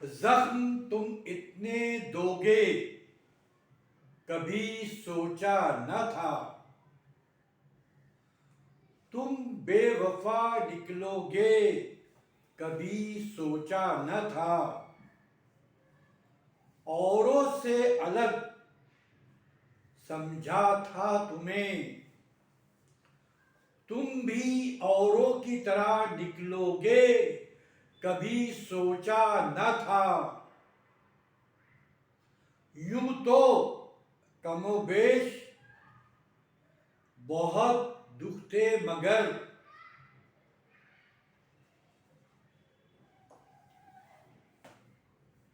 जख्म तुम इतने दोगे कभी सोचा न था। तुम बेवफा निकलोगे कभी सोचा न था। औरों से अलग समझा था तुम्हें। तुम भी औरों की तरह निकलोगे कभी सोचा न था। यूं तो कमोबेश बहुत दुख थे मगर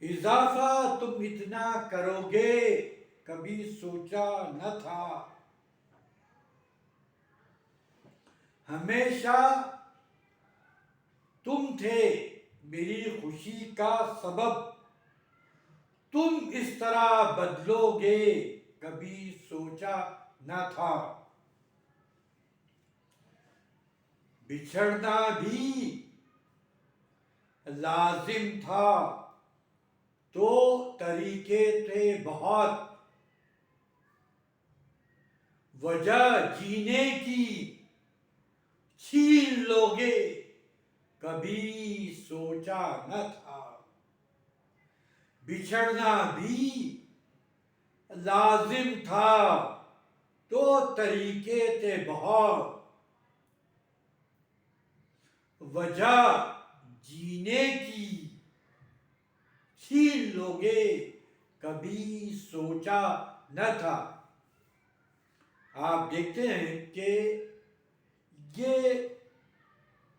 इजाफा तुम इतना करोगे कभी सोचा न था। हमेशा तुम थे मेरी खुशी का सबब। तुम इस तरह बदलोगे कभी सोचा न था। बिछड़ना भी लाजिम था तो तरीके थे बहुत। वजह जीने की छीन लोगे कभी सोचा न था। बिछड़ना भी लाजिम था तो तरीके थे बहुत। वजह जीने की छीन लोगे कभी सोचा न था। आप देखते हैं कि ये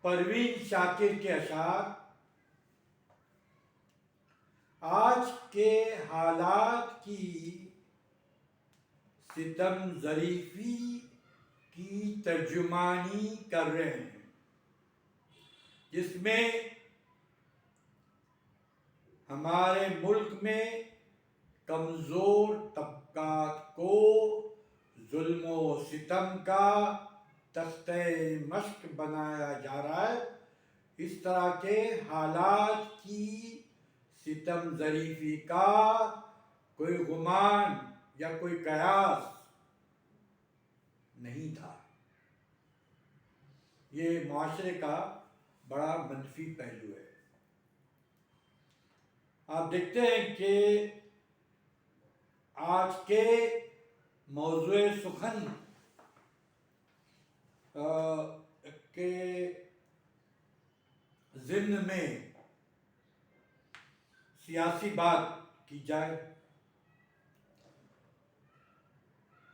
परवीन शाकिर के अशार आज के हालात की सितम ज़रीफ़ी की तर्जुमानी कर रहे हैं, जिसमें हमारे मुल्क में कमज़ोर तबकात को जुल्म व सितम का तख्ते मश्क बनाया जा रहा है। इस तरह के हालात की सितम ज़रीफ़ी का कोई गुमान या कोई कयास नहीं था। ये माशरे का बड़ा मनफी पहलू है। आप देखते हैं कि आज के मौज़ूए सुखन के ज़िम्न में सियासी बात की जाए।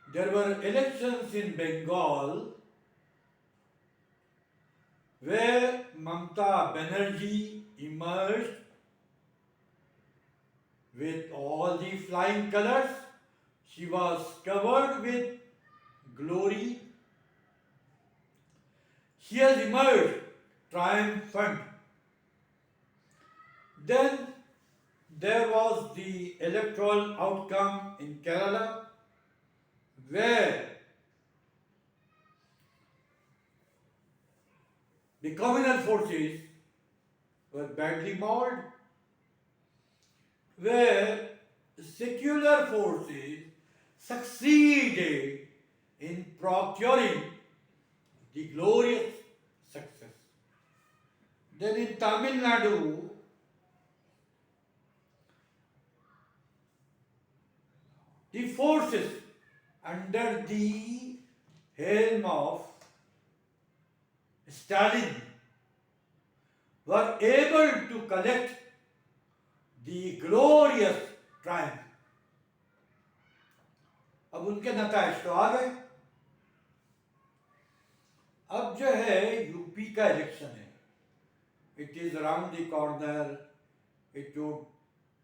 There were elections in Bengal where Mamata Banerjee emerged with all the flying colors. She was covered with glory. She has emerged triumphant. Then there was the electoral outcome in Kerala where the communal forces were badly mauled, where secular forces succeeded in procuring the glorious success. Then in Tamil Nadu, the forces under the helm of Stalin were able to collect the glorious triumph. अब उनके नताइज तो आ गए। अब जो है UP का election है, it is around the corner. It would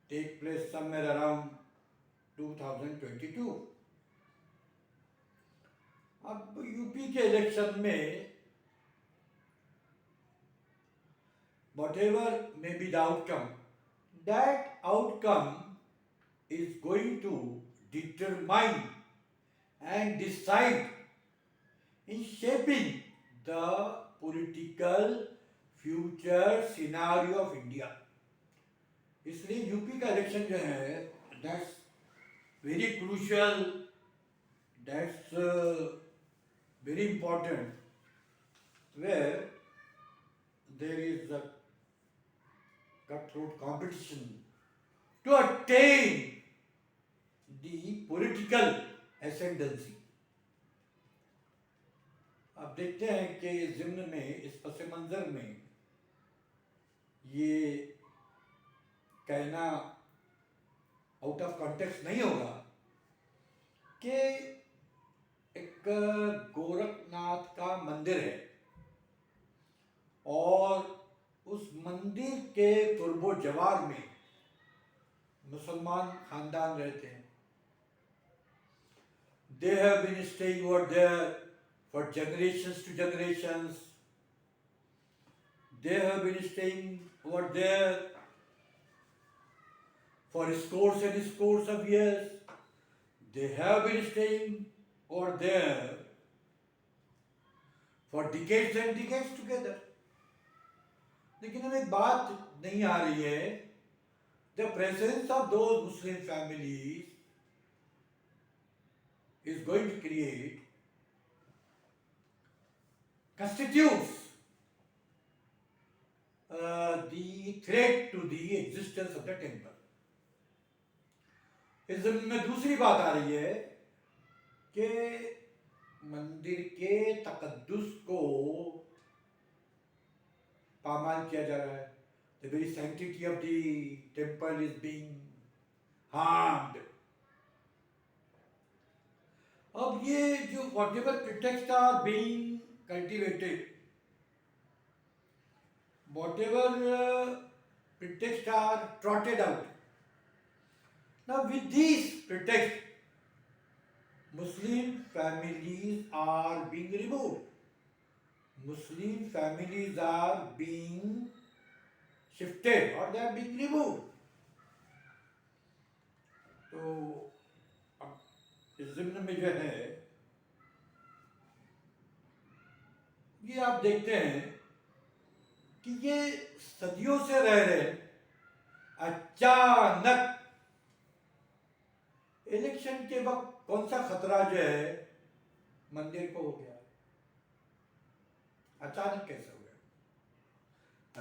take place somewhere around 2022। अब यूपी के इलेक्शन में whatever may be the outcome, that outcome is going to determine and decide in shaping the political future scenario of India. इसलिए यूपी का election जो है, that's very crucial, that's very important, where there is a cutthroat competition to attain the political ascendancy. अब देखते हैं कि ज़िम्न में, इस पस मंज़र में ये कहना आउट ऑफ कॉन्टेक्स्ट नहीं होगा कि एक गोरखनाथ का मंदिर है और उस मंदिर के कुर्बो जवार में मुसलमान खानदान रहते हैं. They have been staying over there for generations to generations. They have been staying over there for scores and scores of years. They have been staying over there for decades and decades together. लेकिन अब एक बात नहीं आ रही है, the presence of those Muslim families is going to create, constitutes the threat to the existence of the temple. इस जमीन में दूसरी बात आ रही है कि मंदिर के तकद्दुस को पामाल किया जा रहा है. The very sanctity of the temple is being harmed. अब ये जो whatever pretexts are being cultivated, whatever pretexts are trotted out, now with these pretexts, Muslim families are being removed. Muslim families are being shifted or they are being removed. तो अब इस ज़िम्न में जो है ये आप देखते हैं कि ये सदियों से रह रहे, अचानक इलेक्शन के वक्त कौन सा खतरा जो है मंदिर को हो गया, अचानक कैसे हो गया?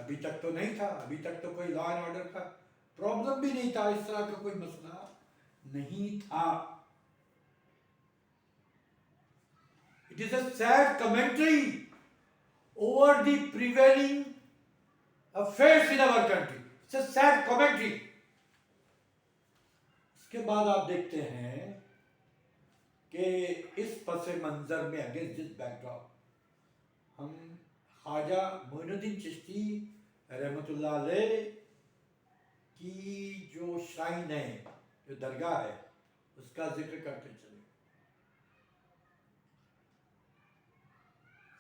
अभी तक तो नहीं था, अभी तक तो कोई लॉ एंड ऑर्डर का प्रॉब्लम भी नहीं था, इस तरह का कोई मसला नहीं था. It is a sad commentary over the prevailing affairs in our country. It's a sad commentary. इसके बाद आप देखते हैं कि इस पस मंजर में अगेंस्ट दिस बैकड्रॉप हम ख्वाजा मोइनुद्दीन चिश्ती रहमतुल्लाह अलैह की जो श्राइन है, जो दरगाह है, उसका जिक्र करते चले.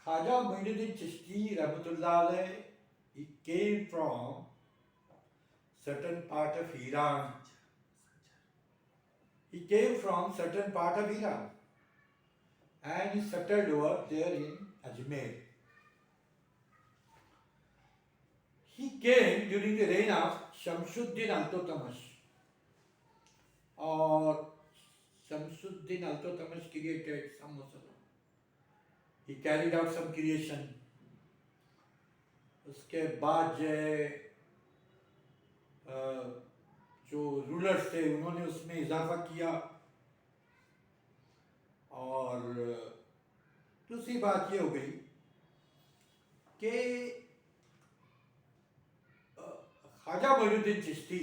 Khaja Muinuddin Chishti Rahmatullah alayh, he came from certain part of Iran. He came from certain part of Iran and he settled over there in Ajmer. He came during the reign of Shamsuddin Al-Totamish, or Shamsuddin Al-Totamish created some Muslim. He carried out some creation. उसके बाद जो rulers थे उन्होंने उसमें इजाफा किया. और दूसरी बात ये हो गई कि Khwaja Moinuddin Chishti,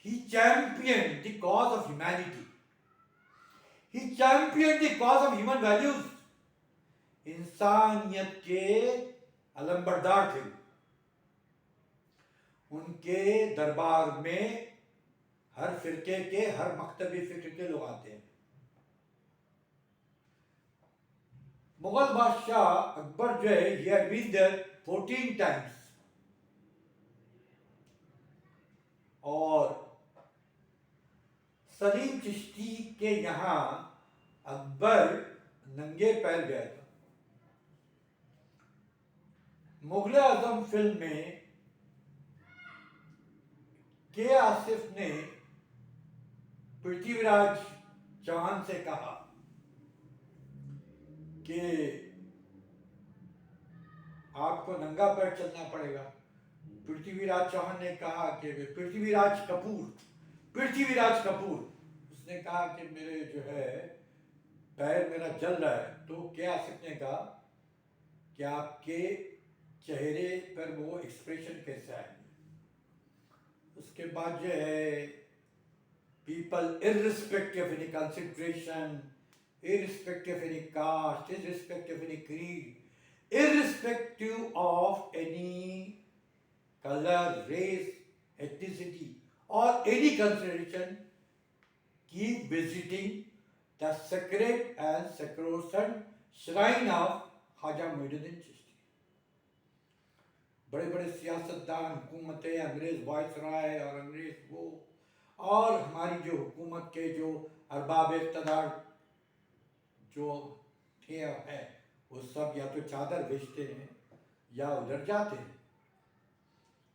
he championed the cause of humanity. He championed the cause of human values. इंसानियत के अलंबरदार थे. उनके दरबार में हर फिरके के, हर मकतबी फिक्र के लोग आते हैं. मुगल बादशाह अकबर जो है, he had been there 14 times. और सलीम चिश्ती के यहाँ अकबर नंगे पैर गया था. मुगल आजम फिल्म में के आसिफ ने पृथ्वीराज चौहान से कहा कि आपको नंगा पैर चलना पड़ेगा। पृथ्वीराज चौहान ने कहा कि पृथ्वीराज कपूर उसने कहा कि मेरे जो है पैर मेरा जल रहा है। तो क्या आसिफ ने कहा कि आपके चेहरे पर वो एक्सप्रेशन कैसे आएंगे। उसके बाद जो है people irrespective of any consideration, irrespective of any caste, irrespective of any creed, irrespective of any color, race, ethnicity, or any consideration, keep visiting the sacred and sacrosanct shrine of Khaja Muhyiddin Chishti. बड़े बड़े सियासतदान, हुकूमतें, अंग्रेज viceroy और अंग्रेज वो और हमारी जो हुकूमत के जो अरबाब इक़्तिदार जो थे हैं वो सब या तो चादर बेचते हैं या उधर जाते हैं।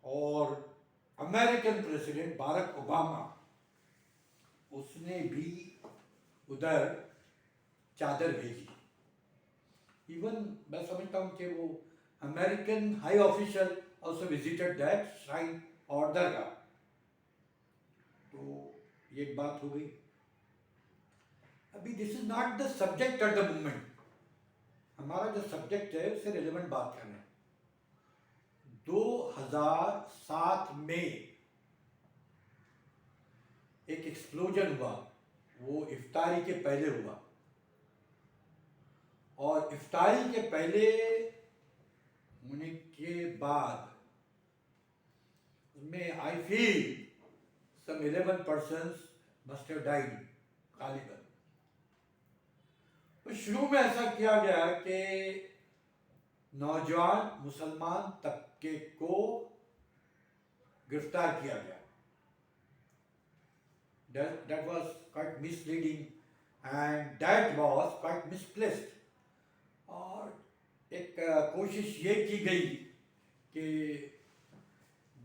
और अमेरिकन प्रेसिडेंट बारक ओबामा उसने भी उधर चादर भेजी। इवन मैं समझता हूँ कि वो American high official also visited that shrine और दरगाह। तो ये एक बात हो गई। अभी this is not the subject at the moment. हमारा जो सब्जेक्ट है उससे रिलेवेंट बात करना है। 2007 में एक एक्सप्लोजन हुआ, वो इफ्तारी के पहले हुआ। और इफ्तारी के पहले होने के बाद उसमें I feel some 11 persons must have died गालिबन। तो शुरू में ऐसा किया गया कि नौजवान मुसलमान तबके को गिरफ्तार किया गया। That was quite misleading and that was quite misplaced। और एक कोशिश ये की गई कि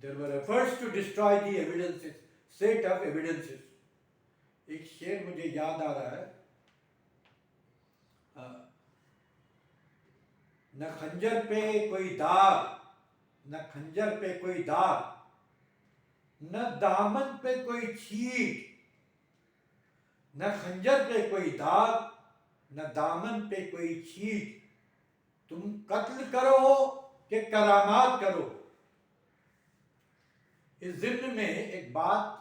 there were efforts to destroy the evidences, set of evidences। एक शेर मुझे याद आ रहा है, न खंजर पे कोई दाग, न खंजर पे कोई दाग, न दामन पे कोई छीट, न खंजर पे कोई दाग, न दामन पे कोई छीट, तुम कत्ल करो कि करामात करो। इस जिम्न में एक बात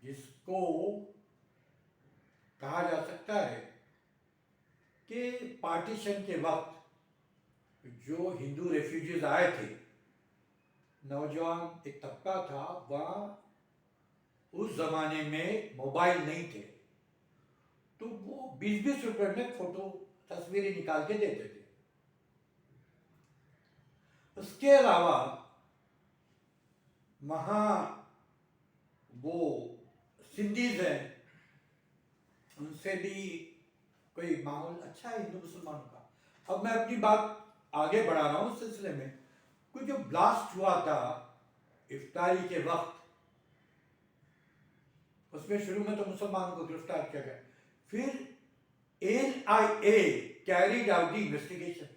जिसको कहा जा सकता है कि पार्टीशन के वक्त जो हिंदू रेफ्यूजीज आए थे, नौजवान एक तबका था, वहाँ उस जमाने में मोबाइल नहीं थे, तो वो 20-20 रुपए में फोटो तस्वीरें निकाल के देते थे। उसके अलावा वहाँ वो सिंधीज हैं, उनसे भी कोई माहौल अच्छा है हिंदू मुसलमानों का। अब मैं अपनी बात आगे बढ़ा रहा हूँ। उस सिलसिले में कुछ जो ब्लास्ट हुआ था इफ्तारी के वक्त, उसमें शुरू में तो मुसलमानों को गिरफ्तार किया गया, फिर NIA carried out the investigation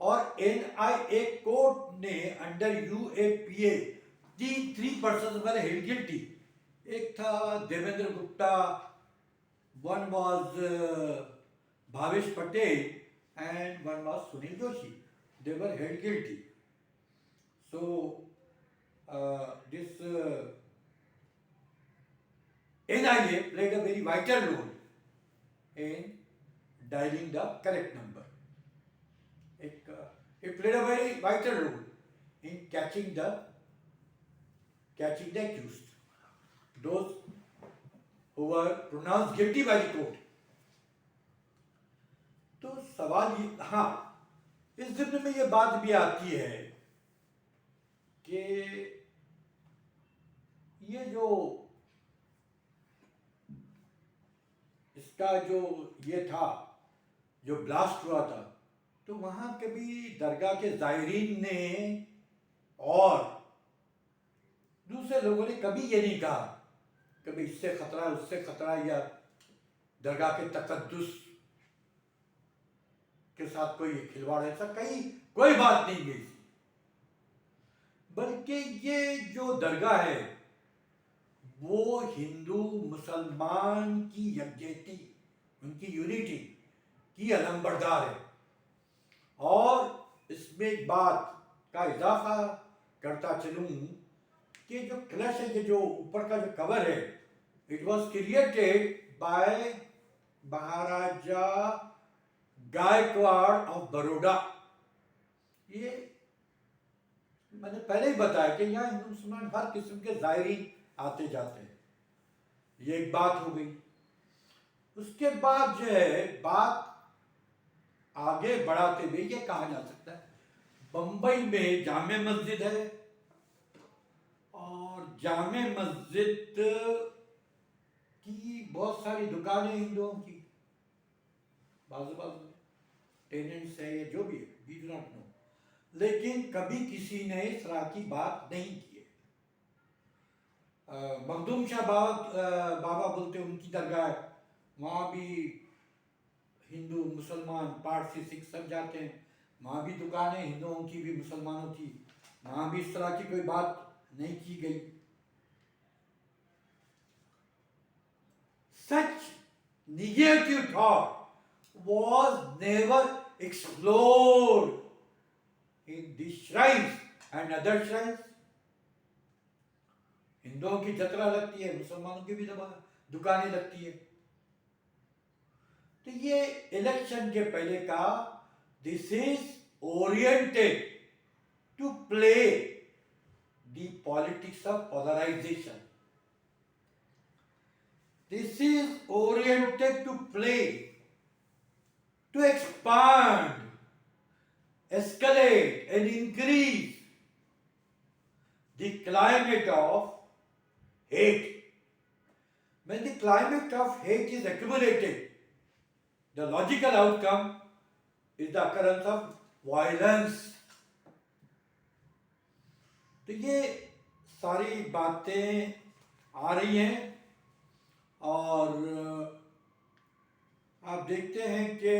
और NIA कोर्ट ने under UAPA 3 person were held guilty. एक था Devendra Gupta, one was Bhavesh Patel and one was Sunil Joshi. They were held guilty. So this NIA played a very vital role in dialing the correct number. It played a very vital role in catching the accused, those who were pronounced guilty by the court. तो सवाल ये, हाँ, इस जिम्न में ये बात भी आती है कि ये जो इसका जो ये था, जो ब्लास्ट हुआ था, तो वहाँ कभी दरगाह के ज़ायरीन ने और दूसरे लोगों ने कभी ये नहीं कहा कभी इससे खतरा उससे खतरा या दरगाह के तकद्दुस के साथ कोई खिलवाड़, ऐसा कहीं कोई बात नहीं गई। बल्कि ये जो दरगाह है वो हिंदू मुसलमान की यकजहती, उनकी यूनिटी की अलंबरदार है। और इसमें एक बात का इजाफा करता चलूं कि जो कलश है, ये जो ऊपर का जो कवर है, it was created by Maharaja Gaekwad of Baroda. ये मैंने पहले ही बताया कि यहाँ हिंदू मुसलमान हर किस्म के ज़ायरीन आते जाते हैं। ये एक बात हो गई। उसके बाद जो है बात आगे बढ़ाते हुए ये कहा जा सकता है बंबई में जामे मस्जिद है और जामे मस्जिद की बहुत सारी दुकानें हिंदुओं की, बाजू बाजू में टेनेंट्स है या जो भी है, वी डू नॉट नो, लेकिन कभी किसी ने इस तरह की बात नहीं की है। मखदूम शाह बाबा बोलते उनकी दरगाह है, वहाँ भी हिंदू मुसलमान पारसी सिख सब जाते हैं, वहाँ भी दुकानें हिंदुओं की भी मुसलमानों की, वहाँ भी इस तरह की कोई बात नहीं की गई। Such negative thought was never explored in these shrines and other shrines. हिंदुओं की जतरा लगती है, मुसलमानों की भी दुकानें लगती है। तो ये इलेक्शन के पहले का this is oriented to play the politics of polarisation. This is oriented to play, to expand, escalate and increase the climate of hate. When the climate of hate is accumulated, the logical outcome is the occurrence of violence. तो ये सारी बातें आ रही हैं और आप देखते हैं कि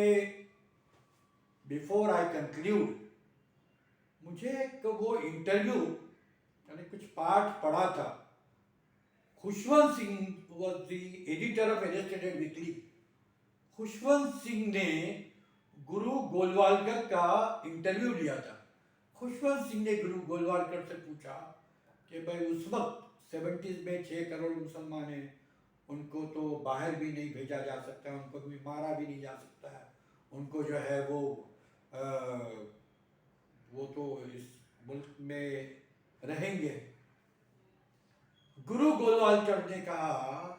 बिफोर आई कंक्लूड, मुझे एक वो इंटरव्यू यानी कुछ पाठ पढ़ा था। Khushwant Singh was the editor of illustrated weekly. Khushwant Singh ने गुरु गोलवालकर का इंटरव्यू लिया था। खुशवंत सिंह ने गुरु गोलवालकर से पूछा कि भाई उस वक्त 70s में 6 करोड़ मुसलमान हैं, उनको तो बाहर भी नहीं भेजा जा सकता, उनको भी मारा भी नहीं जा सकता है, उनको जो है वो तो इस मुल्क में रहेंगे। गुरु गोलवालकर ने कहा,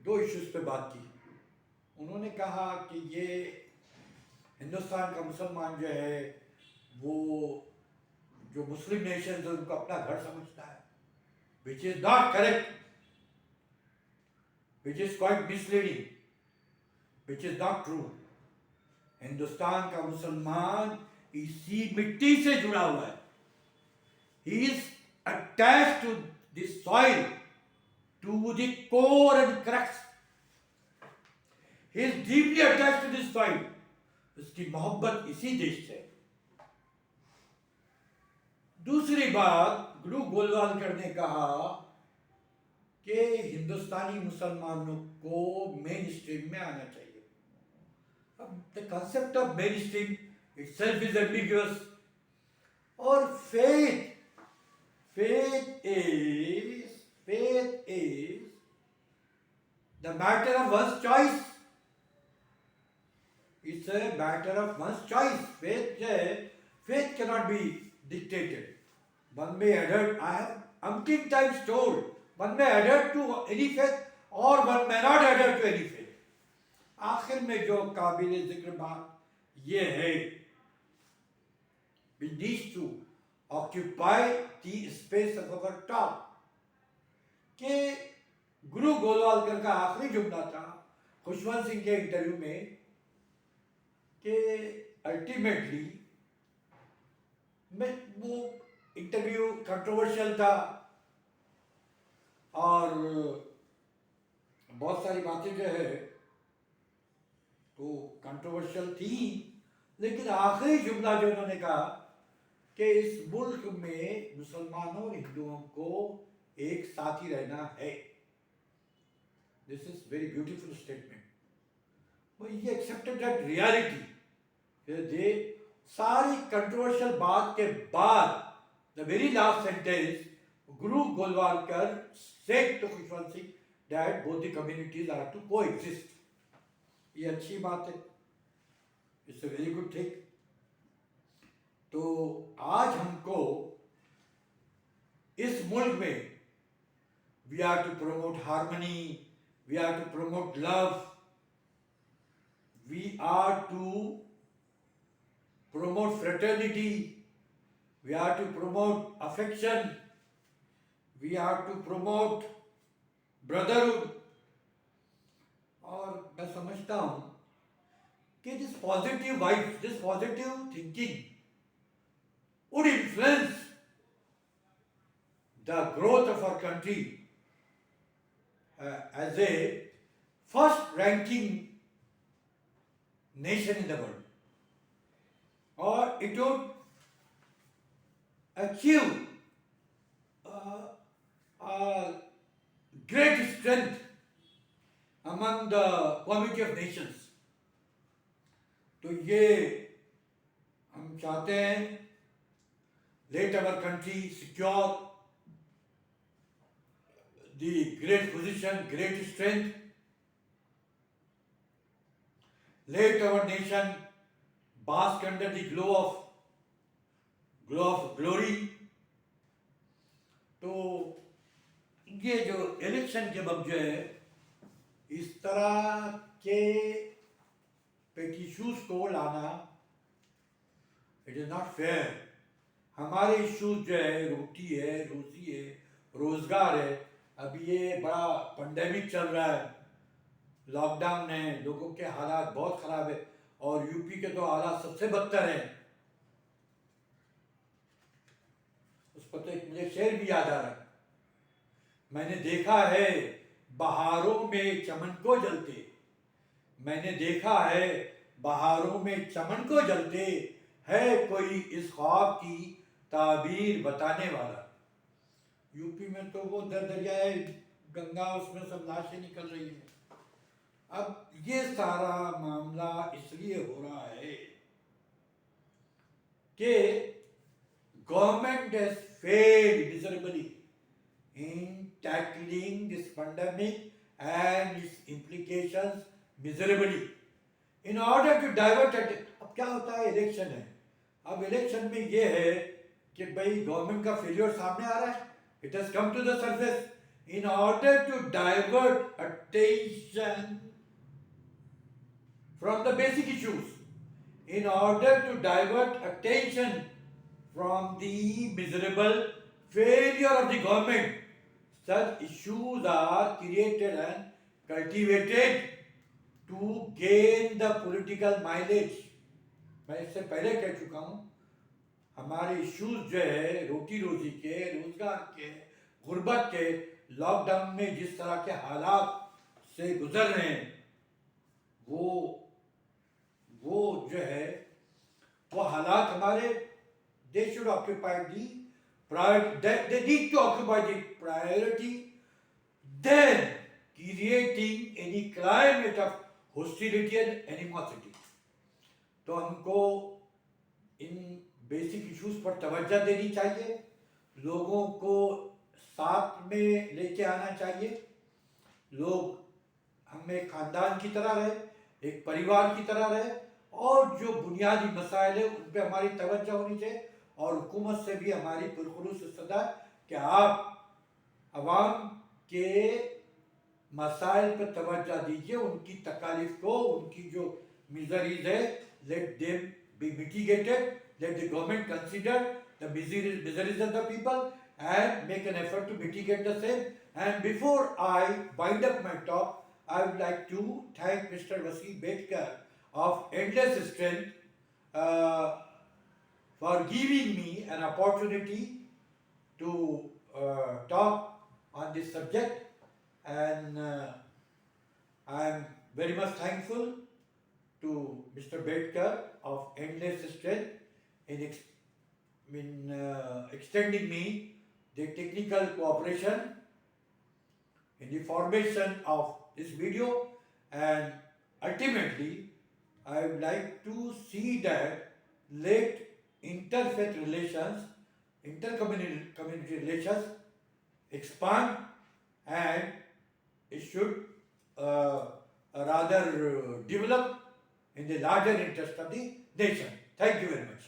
2 इश्यूज पे बात की। उन्होंने कहा कि ये हिंदुस्तान का मुसलमान जो है वो जो मुस्लिम नेशन है उनको अपना घर समझता है, which is not correct, which is quite misleading, which is not true. Hindustan का मुसलमान इसी मिट्टी से जुड़ा हुआ है। He is attached to this soil, to the core and crux. He is deeply attached to this soil. उसकी मोहब्बत इसी देश से। दूसरी बात, गुरु गोलवालकर ने कहा कि हिंदुस्तानी मुसलमानों को मेन स्ट्रीम में आना चाहिए। अब the concept of main stream itself is ambiguous. और faith is the matter of one's choice. It's a matter of one's choice. Faith cannot be dictated. One may adhere, I have umpteen times told, one may adhere to any faith or one may not adhere to any faith. आखिर में जो काबिल जिक्र बात ये है, we need to occupy the space of our talk. कि गुरु गोलवालकर का आखिरी जुमला था खुशवंत सिंह के इंटरव्यू में कि अल्टीमेटली मैं वो इंटरव्यू कंट्रोवर्शियल था और बहुत सारी बातें जो है तो कंट्रोवर्शियल थी, लेकिन आखिरी जुमला जो उन्होंने कहा कि इस मुल्क में मुसलमानों और हिंदुओं को एक साथ ही रहना है। This is very beautiful statement. ये एक्सेप्टेड दैट रियलिटी। दे सारी कंट्रोवर्शियल बात के बाद the very last sentence Guru Golwalkar said to Khushwant Singh that both the communities are to coexist. ये अच्छी बात है, it's a very good thing. तो आज हमको इस मुल्क में we are to promote harmony, we are to promote love, we are to promote fraternity, we are to promote affection, we are to promote brotherhood। और मैं समझता हूँ कि this positive vibes, this positive thinking would influence the growth of our country as a first ranking nation in the world, or it would achieve a great strength among the community of nations। तो ये हम चाहते हैं, let our country secure the great position, great strength, let our nation bask under the glow of glory। तो ये जो election के वक्त जो है इस तरह के पेटिशूज को लाना, इट इज नॉट फेयर। हमारे इश्यूज जो है रोटी है, रोजी है, रोजगार है। अभी ये बड़ा पेंडेमिक चल रहा है, लॉकडाउन है, लोगों के हालात बहुत खराब है और यूपी के तो हालात सबसे बदतर है। उस पर तो एक मुझे शेर भी याद आ रहा है, मैंने देखा है बहारों में चमन को जलते, मैंने देखा है बहारों में चमन को जलते, है कोई इस ख्वाब की ताबीर बताने वाला। यूपी में तो वो दरियाए गंगा, उसमें सब लाशें निकल रही हैं। अब ये सारा मामला इसलिए हो रहा है कि government has failed miserably in tackling this pandemic and its implications miserably in order to divert it। अब क्या होता है, इलेक्शन है। अब इलेक्शन में ये है कि भाई गवर्नमेंट का फेलियर सामने आ रहा है, it has come to the surface. in order to divert attention from the basic issues, in order to divert attention from the miserable failure of the government, such issues are created and cultivated to gain the political mileage। मैं इससे पहले कह चुका हूँ, हमारे issues जो है रोटी रोजी के, रोजगार के, गुर्बत के, लॉकडाउन में जिस तरह के हालात से गुजर रहे हैं, वो जो है वो हालात हमारे they should occupy the priority, they need to occupy the priority than creating any climate of hostility and animosity। तो हमको इन बेसिक इश्यूज पर तवज्जो देनी चाहिए, लोगों को साथ में लेके आना चाहिए, लोग हम एक खानदान की तरह रहे, एक परिवार की तरह रहे, और जो बुनियादी मसाइल है उन पर हमारी तवज्जो होनी चाहिए। और हुकूमत से भी हमारी पुरखुलूस सदा कि आप अवाम के मसाइल पर तवज्जो दीजिए, उनकी तकालीफ को, उनकी जो मिजरीज है, let them be mitigated, let the government consider the miseries of the people and make an effort to mitigate the same। And before I wind up my talk, I would like to thank Mr. Wasim Bedkar of Endless Strength for giving me an opportunity to talk on this subject, and I am very much thankful to Mr. Bedkar of Endless Strength in extending me the technical cooperation in the formation of this video, and ultimately I would like to see that let interfaith relations, intercommunity relations expand, and it should rather develop in the larger interest of the nation. Thank you very much.